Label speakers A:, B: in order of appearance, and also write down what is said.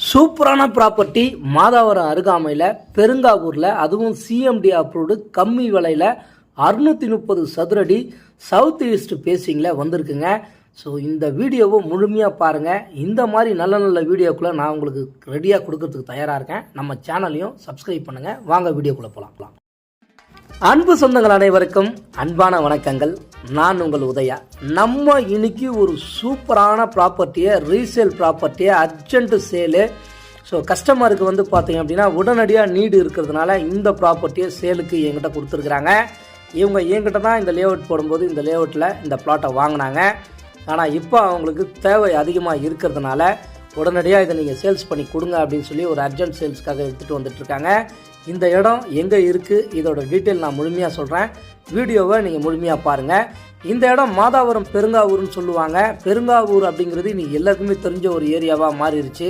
A: சூப்பரான ப்ராப்பர்ட்டி மாதாவரம் அருகாமையில் பெருங்காவூரில், அதுவும் சிஎம்டி அப்ரூவ்டு கம்மி விலையில் 630 சதுரடி சவுத் ஈஸ்ட் பேசிங்கில் வந்திருக்குங்க. ஸோ இந்த வீடியோவை முழுமையாக பாருங்கள். இந்த மாதிரி நல்ல நல்ல வீடியோக்குள்ளே நான் உங்களுக்கு ரெடியாக கொடுக்கறதுக்கு தயாராக இருக்கேன். நம்ம சேனலையும் சப்ஸ்கிரைப் பண்ணுங்கள். வாங்க வீடியோக்குள்ளே போகலாம். அன்பு சொந்தங்கள் அனைவருக்கும் அன்பான வணக்கங்கள். நான் உங்கள் உதயா. நம்ம இன்னைக்கு ஒரு சூப்பரான ப்ராப்பர்ட்டியை, ரீசேல் ப்ராப்பர்ட்டியை, அர்ஜென்ட் சேலு. ஸோ கஸ்டமருக்கு வந்து பார்த்தீங்க அப்படின்னா உடனடியாக நீடு இருக்கிறதுனால இந்த ப்ராப்பர்ட்டியை சேலுக்கு என்கிட்ட கொடுத்துருக்குறாங்க. இவங்க என்கிட்ட தான் இந்த லேஅவுட் போடும்போது இந்த லேஅவுட்டில் இந்த பிளாட்டை வாங்கினாங்க. ஆனால் இப்போ அவங்களுக்கு தேவை அதிகமாக இருக்கிறதுனால உடனடியாக இதை நீங்கள் சேல்ஸ் பண்ணி கொடுங்க அப்படின்னு சொல்லி ஒரு அர்ஜென்ட் சேல்ஸ்க்காக எடுத்துகிட்டு வந்துட்டுருக்காங்க. இந்த இடம் எங்கே இருக்குது, இதோட டீட்டெயில் நான் முழுமையாக சொல்கிறேன். வீடியோவை நீங்கள் முழுமையாக பாருங்கள். இந்த இடம் மாதாவரம் பெருங்காவூர்னு சொல்லுவாங்க. பெருங்காவூர் அப்படிங்கிறது இன்னைக்கு எல்லாருக்குமே தெரிஞ்ச ஒரு ஏரியாவாக மாறிடுச்சு.